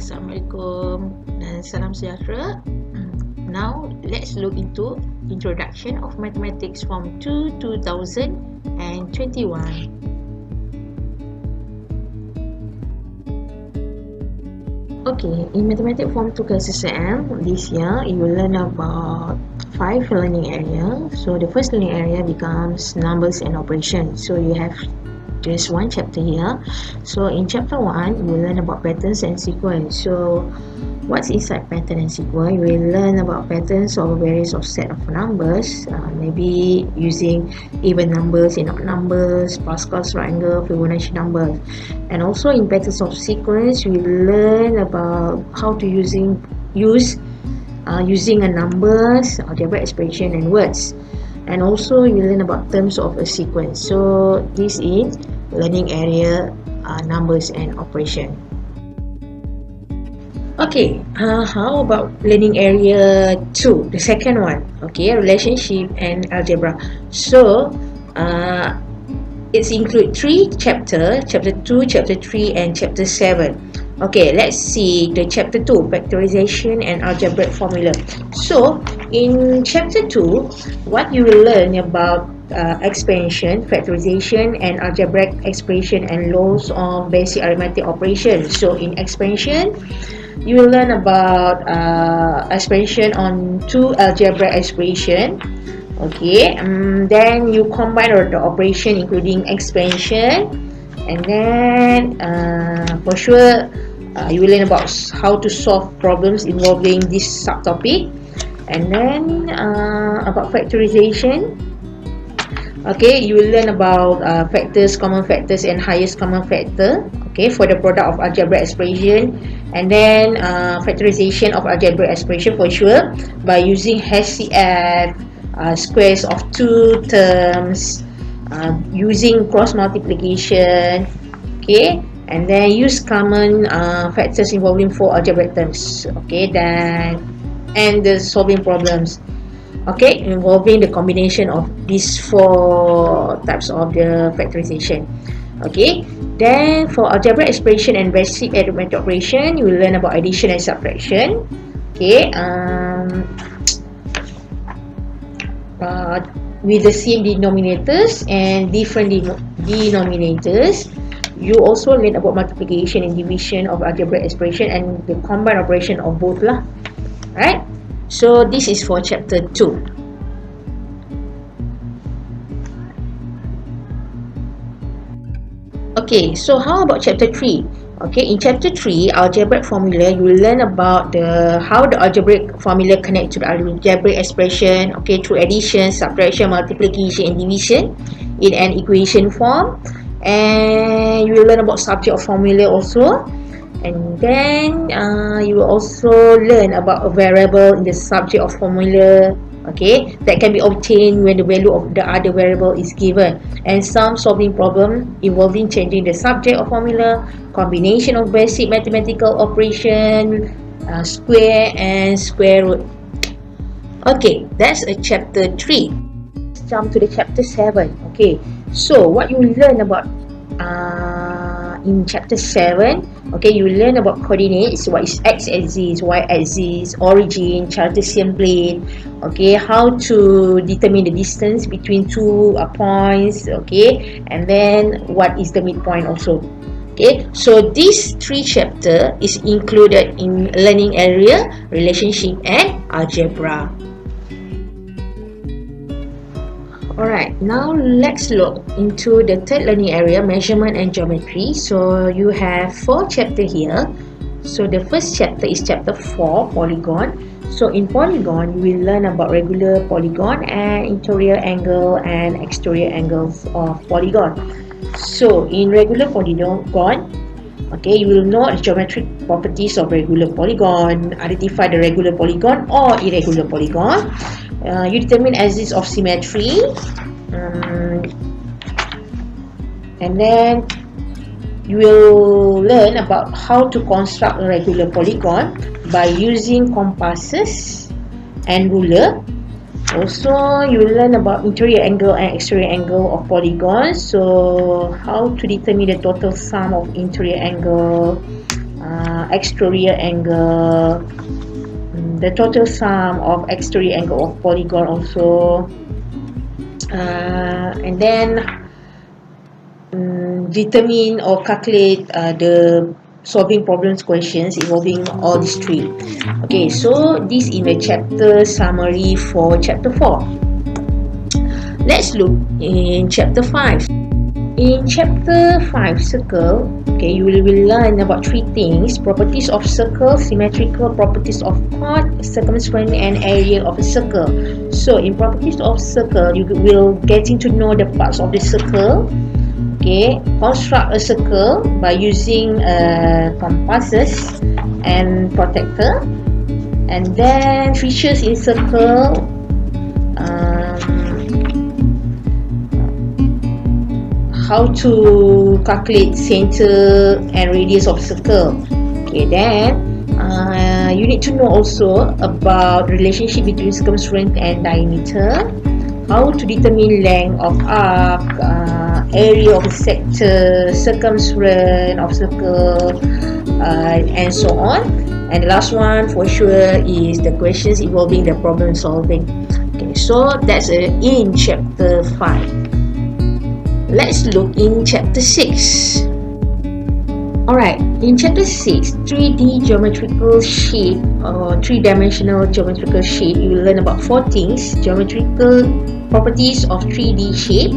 Assalamualaikum dan salam sejahtera. Now let's look into Introduction of Mathematics Form 2 2021. Okay, in Mathematics Form 2 KSSM this year you will learn about 5 learning areas. So the first learning area becomes numbers and operations. So you have just one chapter here. So in chapter 1 you will learn about patterns and sequence. So what's inside pattern and sequence? You will learn about patterns of various of set of numbers, maybe using even numbers and odd numbers, Pascal's triangle, Fibonacci numbers. And also in patterns of sequence you will learn about how to using a numbers, algebraic expression and words. And also you learn about terms of a sequence. So this is learning area numbers and operation. Okay, how about learning area 2, the second one? Okay, relationship and algebra. So it's include 3 chapters, chapter 2, chapter 3 and chapter 7. Okay, let's see the chapter 2, factorization and algebraic formula. So in chapter 2, what you will learn about expansion, factorization and algebraic expression and laws of basic arithmetic operations. So in expansion, you will learn about expansion on 2 algebraic expression. Okay, then you combine the operation including expansion, and then for sure you will learn about how to solve problems involving this subtopic. And then about factorization, okay, you will learn about factors, common factors and highest common factor, okay, for the product of algebraic expression. And then factorization of algebraic expression for sure by using HCF, squares of 2 terms, using cross multiplication, okay, and then use common factors involving 4 algebraic terms, okay, then and the solving problems, okay, involving the combination of these 4 types of the factorization. Okay, then for algebraic expression and basic arithmetic operation, you will learn about addition and subtraction. Okay, with the same denominators and different denominators. You also learn about multiplication and division of algebraic expression and the combined operation of both lah. Right? So this is for chapter 2. Okay, so how about chapter 3? Okay, in chapter 3, algebraic formula, you will learn about how the algebraic formula connect to the algebraic expression, okay, through addition, subtraction, multiplication and division in an equation form. And you will learn about subject of formula also. And then you will also learn about a variable in the subject of formula, okay, that can be obtained when the value of the other variable is given, and some solving problem involving changing the subject of formula, combination of basic mathematical operation, square and square root. Okay, that's a chapter 3. Let's jump to the chapter 7. Okay, so what you learn about in chapter 7, okay, you learn about coordinates, what is x-axis, y-axis, origin, Cartesian plane, okay, how to determine the distance between 2 points, okay, and then what is the midpoint also. Okay, so this 3 chapter is included in learning area relationship and algebra. Alright, now let's look into the third learning area, measurement and geometry. So you have 4 chapters here. So the first chapter is chapter 4, polygon. So in polygon, you will learn about regular polygon and interior angle and exterior angles of polygon. So in regular polygon, okay, you will know the geometric properties of regular polygon, identify the regular polygon or irregular polygon. You determine axis of symmetry, and then you will learn about how to construct a regular polygon by using compasses and ruler. Also, you will learn about interior angle and exterior angle of polygons. So how to determine the total sum of interior angle, exterior angle, the total sum of exterior angle of polygon also, and then determine or calculate the solving problems questions involving all these three. Okay, so this in the chapter summary for chapter 4. Let's look in chapter 5. In chapter 5, circle, okay, you will learn about three things: properties of circle, symmetrical properties of chord, circumference and area of a circle. So in properties of circle, you will getting to know the parts of the circle. Okay, construct a circle by using compasses and protractor, and then features in circle, how to calculate center and radius of circle. Okay, then you need to know also about relationship between circumference and diameter, how to determine length of arc, area of a sector, circumference of circle, and so on. And the last one for sure is the questions involving the problem solving. Okay, so that's in chapter 5. Let's look in chapter 6. Alright, in chapter 6, 3D geometrical shape or 3-dimensional geometrical shape, you will learn about 4 things: geometrical properties of 3D shape,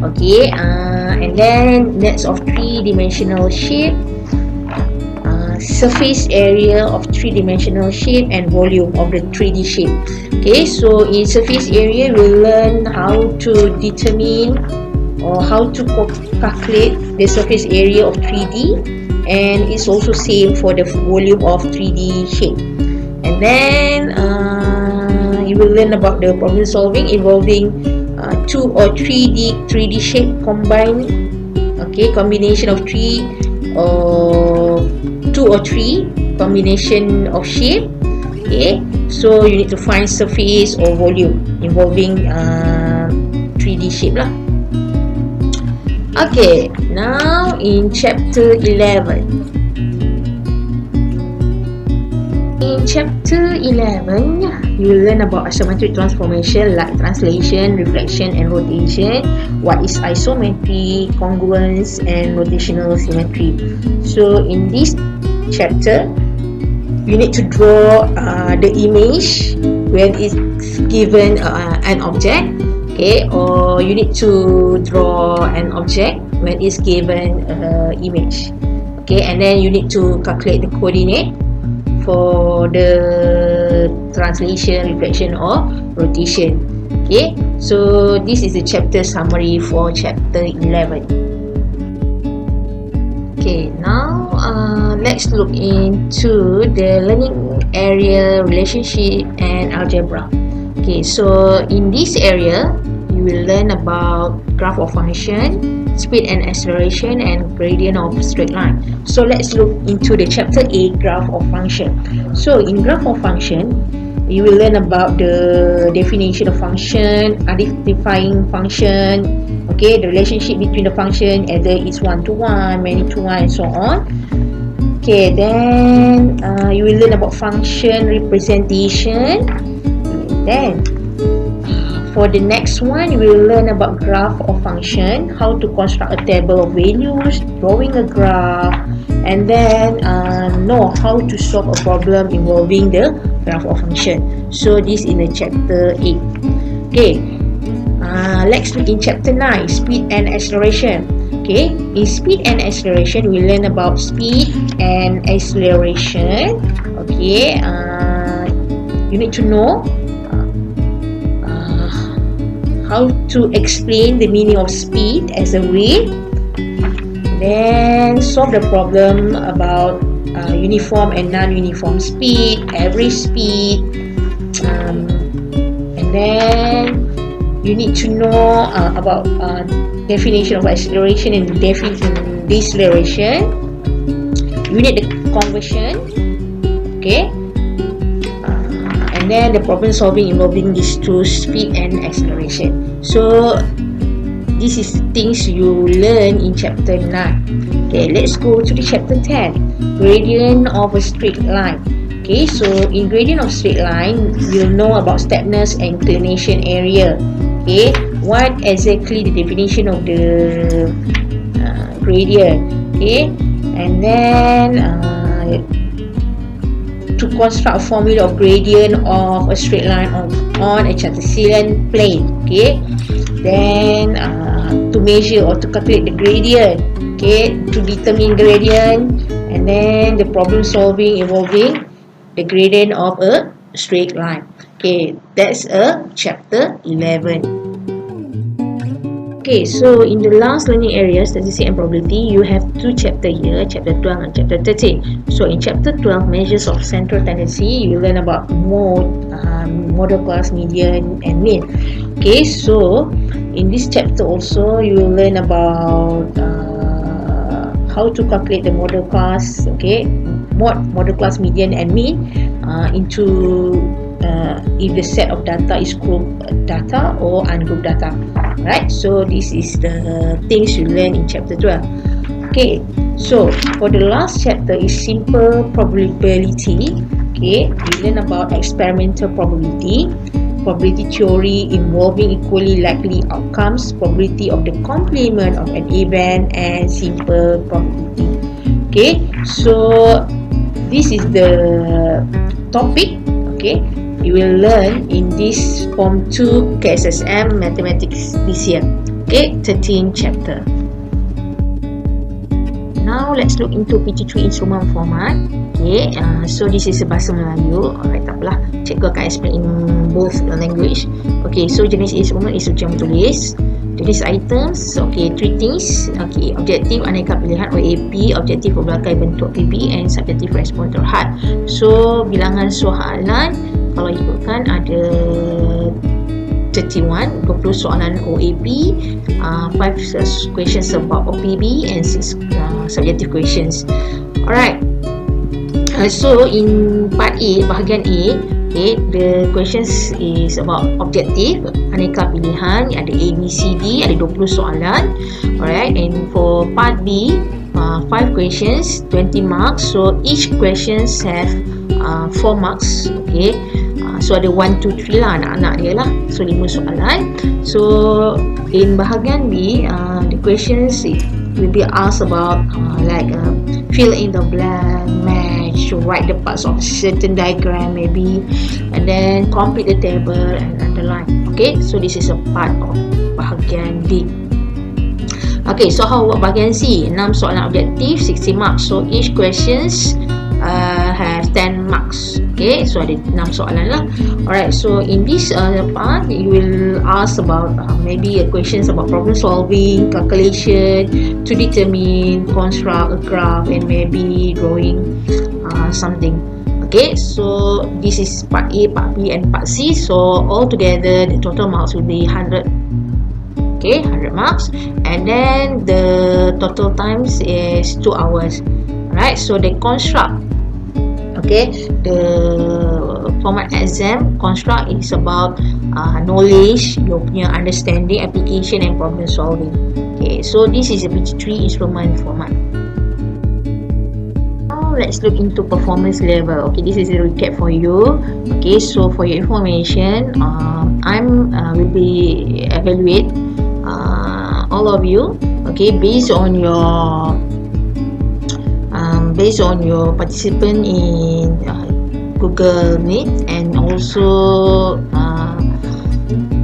okay, and then nets of 3-dimensional shape, surface area of 3-dimensional shape, and volume of the 3D shape. Okay, so in surface area, we'll learn how to determine or how to calculate the surface area of 3D, and it's also same for the volume of 3D shape. And then you will learn about the problem solving involving 2 or 3D shape combined. Okay, combination of 3 or 2 or 3 combination of shape. Okay, so you need to find surface or volume involving 3D shape lah. Okay, now in chapter 11. In chapter 11, you will learn about isometric transformation like translation, reflection and rotation, what is isometry, congruence and rotational symmetry. So in this chapter, you need to draw the image when it's given an object. Okay, or you need to draw an object when it's given an image. Okay, and then you need to calculate the coordinate for the translation, reflection or rotation. Okay, so this is the chapter summary for chapter 11. Okay, now let's look into the learning area, relationship and algebra. Okay, so in this area, you will learn about graph of function, speed and acceleration, and gradient of straight line. So let's look into the chapter 8, graph of function. So in graph of function, you will learn about the definition of function, identifying function, okay, the relationship between the function, either it's one-to-one, many-to-one, and so on. Okay, then you will learn about function representation. Then for the next one, you will learn about graph of function, how to construct a table of values, drawing a graph, and then know how to solve a problem involving the graph of function. So this in the chapter 8. Okay, let's look in chapter 9, speed and acceleration. Okay, in speed and acceleration, we learn about speed and acceleration. Okay, you need to know how to explain the meaning of speed as a rate, then solve the problem about uniform and non-uniform speed, average speed, and then you need to know about definition of acceleration and deceleration. You need the conversion, okay, and then the problem solving involving these two, speed and acceleration. So this is things you learn in chapter 9. Okay, let's go to the chapter 10, gradient of a straight line. Okay, so in gradient of straight line, you'll know about steepness and inclination area. Okay, what exactly the definition of the gradient? Okay, and then to construct a formula of gradient of a straight line on a Cartesian plane. Okay, then to measure or to calculate the gradient. Okay, to determine gradient, and then the problem solving involving the gradient of a straight line. Okay, that's a chapter 11. Okay, so in the last learning area, statistics and probability, you have two chapters here, chapter 12 and chapter 13. So in chapter 12, measures of central tendency, you learn about mode, model class, median and mean. Okay, so in this chapter also, you will learn about how to calculate the model class, okay, model class, median and mean into if the set of data is group data or ungrouped data. Right, so this is the things you learn in chapter 12. Okay, so for the last chapter is simple probability. Okay, we learn about experimental probability, probability theory involving equally likely outcomes, probability of the complement of an event, and simple probability. Okay, so this is the topic, okay, you will learn in this Form 2 KSSM Mathematics this year. Okay, 13th chapter. Now let's look into PT3 instrument format. Okay, so this is bahasa Melayu. Alright, tak apalah, cikgu akan explain in both language. Okay, so jenis instrument is ujian tulis. Jenis items, okay, 3 things. Okay, objektif aneka pilihan OAP, objektif pelbagai bentuk PB, and subjektif respon terhad. So bilangan soalan kalau ikutkan ada 31, 20 soalan OAP, 5 questions about OPB, and 6 subjective questions. Alright, so in part A, bahagian A, okay, the questions is about objektif aneka pilihan, ada A, B, C, D, ada 20 soalan. Alright, and for part B, 5 questions, 20 marks. So each questions have 4 marks. Okay, so ada 1, 2, 3 lah anak-anak dia lah. So 5 soalan. So in bahagian B, the questions will be asked about fill in the blank, match, write the parts of certain diagram maybe, and then complete the table and underline. Okay, so this is a part of bahagian D. Okay, so how about bahagian C? 6 soalan objektif, 60 marks. So each questions have 10 marks. Okay, so ada 6 soalan lah. Alright, so in this part, you will ask about maybe questions about problem solving, calculation, to determine, construct a graph, and maybe drawing something. Okay, so this is part A, part B, and part C. So all together, the total marks will be 100. Okay, 100 marks, and then the total times is 2 hours. Right, so the construct, okay, the format exam construct is about knowledge, your punya understanding, application, and problem solving. Okay, so this is a PT3 instrument format. Now let's look into performance level. Okay, this is a recap for you. Okay, so for your information, will be evaluate all of you. Okay, based on your participant in Google Meet, and also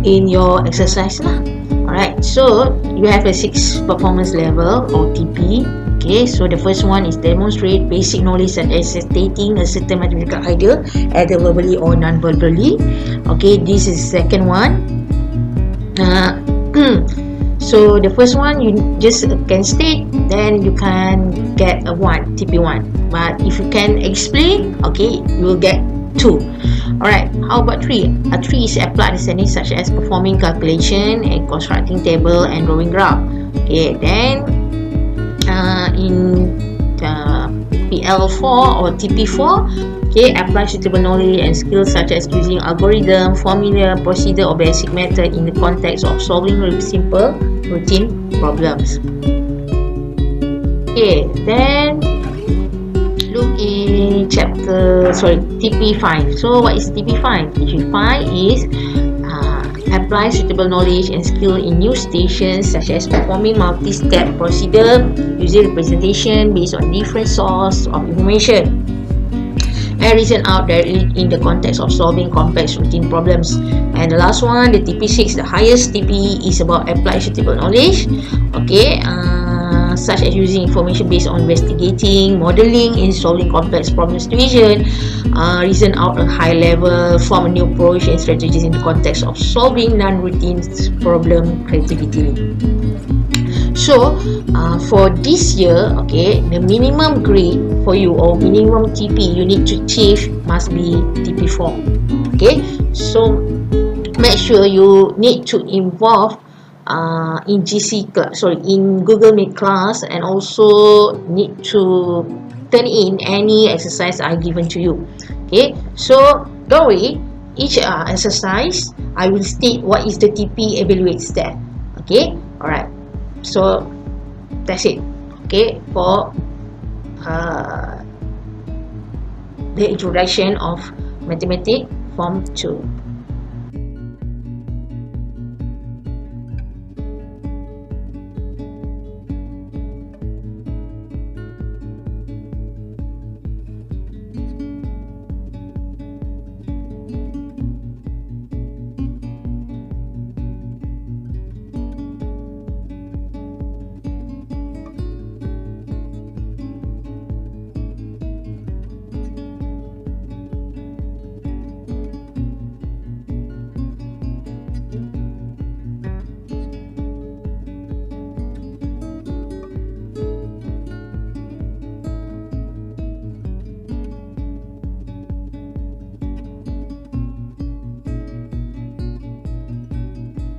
in your exercise lah. Alright, so you have a 6 performance level or TP. Okay, so the first one is demonstrate basic knowledge and stating a certain mathematical idea either verbally or non-verbally. Okay, this is second one. So the first one you just can state, then you can get a 1, TP1. But if you can explain, okay, you will get 2. Alright, how about 3? A 3 is applied understanding such as performing calculation and constructing table and drawing graph. Okay, then in PL4 or TP4, Okay, apply suitable knowledge and skills such as using algorithm, formula, procedure or basic method in the context of solving simple routine problems. Okay, then look in TP5. So what is TP5? TP5 is apply suitable knowledge and skill in new stations such as performing multi-step procedure using representation based on different source of information and reason out directly in the context of solving complex routine problems. And the last one, the TP6, the highest TP is about apply suitable knowledge. Okay, such as using information based on investigating, modeling in solving complex problem situation, reason out a high level, form a new approach and strategies in the context of solving non-routine problem creatively. So for this year, okay, the minimum grade for you or minimum TP you need to achieve must be TP4. Okay, so make sure you need to involve in in Google Meet class, and also need to turn in any exercise I given to you. Okay, so don't worry, each exercise I will state what is the TP evaluates there. Okay, alright, so that's it. Okay, for the introduction of Mathematics Form 2.